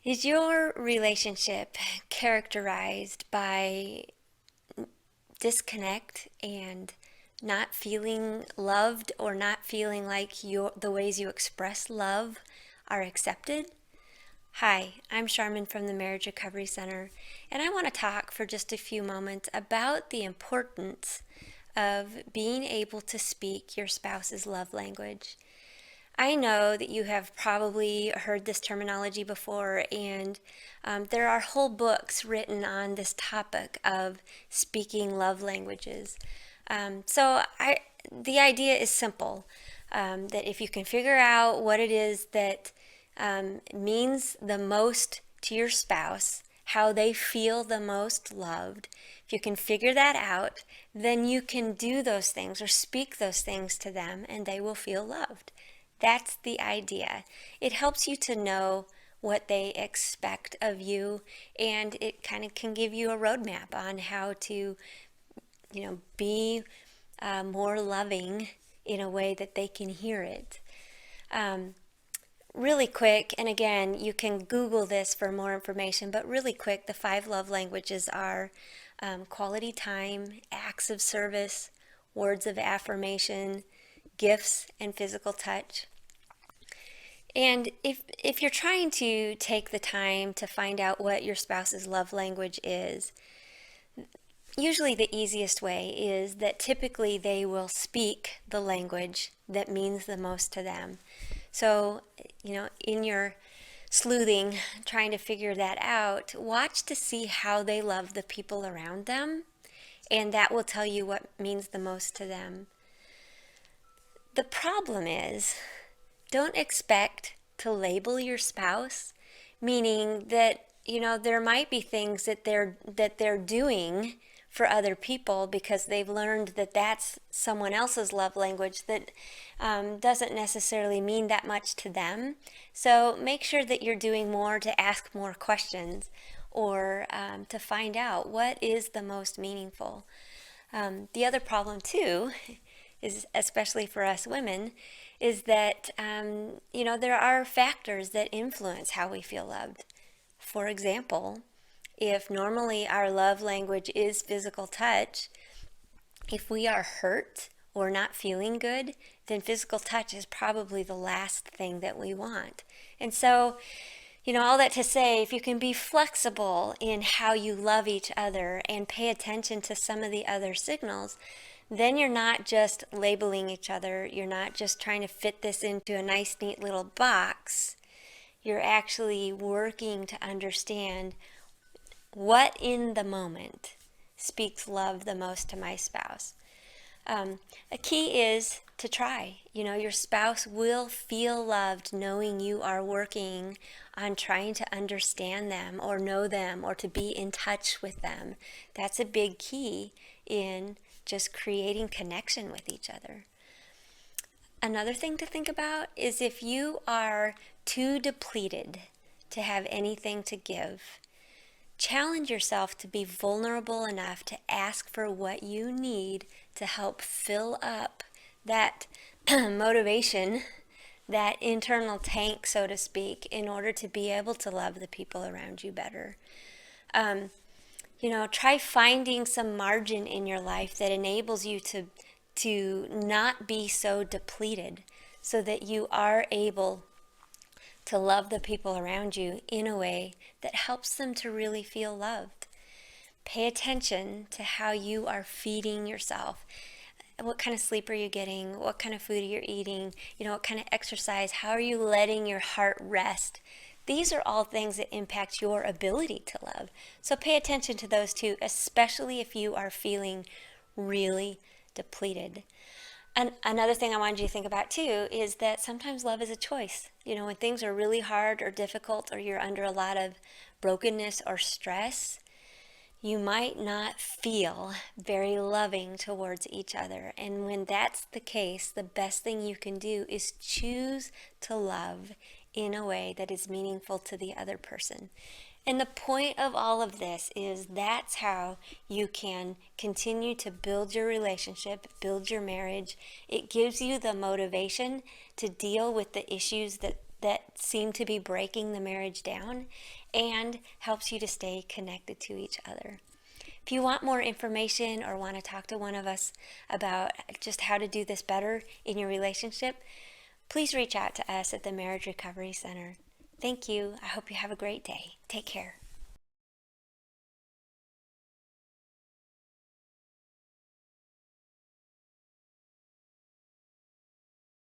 Is your relationship characterized by disconnect and not feeling loved or not feeling like the ways you express love are accepted? Hi, I'm Sharmen from the Marriage Recovery Center, and I want to talk for just a few moments about the importance of being able to speak your spouse's love language. I know that you have probably heard this terminology before, and there are whole books written on this topic of speaking love languages. The idea is simple, that if you can figure out what it is that means the most to your spouse, how they feel the most loved, if you can figure that out, then you can do those things or speak those things to them and they will feel loved. That's the idea. It helps you to know what they expect of you, and it kind of can give you a roadmap on how to, be more loving in a way that they can hear it. Really quick, and again, you can Google this for more information, but really quick, the 5 love languages are quality time, acts of service, words of affirmation, gifts, and physical touch. And if you're trying to take the time to find out what your spouse's love language is, usually the easiest way is that typically they will speak the language that means the most to them. So, in your sleuthing, trying to figure that out, watch to see how they love the people around them, and that will tell you what means the most to them. The problem is, don't expect to label your spouse, meaning that, there might be things that they're doing for other people because they've learned that that's someone else's love language that doesn't necessarily mean that much to them. So make sure that you're doing more to ask more questions or to find out what is the most meaningful. The other problem too is, especially for us women, is that there are factors that influence how we feel loved. For example, if normally our love language is physical touch, if we are hurt or not feeling good, then physical touch is probably the last thing that we want. And so, all that to say, if you can be flexible in how you love each other and pay attention to some of the other signals, then you're not just labeling each other. You're not just trying to fit this into a nice, neat little box. You're actually working to understand what in the moment speaks love the most to my spouse. A key is to try. Your spouse will feel loved knowing you are working on trying to understand them or know them or to be in touch with them. That's a big key in just creating connection with each other. Another thing to think about is if you are too depleted to have anything to give, challenge yourself to be vulnerable enough to ask for what you need to help fill up that motivation, that internal tank, so to speak, in order to be able to love the people around you better. Try finding some margin in your life that enables you to not be so depleted so that you are able to love the people around you in a way that helps them to really feel loved. Pay attention to how you are feeding yourself. What kind of sleep are you getting? What kind of food are you eating? What kind of exercise? How are you letting your heart rest? These are all things that impact your ability to love. So pay attention to those too, especially if you are feeling really depleted. And another thing I wanted you to think about too is that sometimes love is a choice. When things are really hard or difficult or you're under a lot of brokenness or stress, you might not feel very loving towards each other. And when that's the case, the best thing you can do is choose to love in a way that is meaningful to the other person. And the point of all of this is that's how you can continue to build your relationship, build your marriage. It gives you the motivation to deal with the issues that that seem to be breaking the marriage down, and helps you to stay connected to each other. If you want more information or want to talk to one of us about just how to do this better in your relationship, please reach out to us at the Marriage Recovery Center. Thank you. I hope you have a great day. Take care.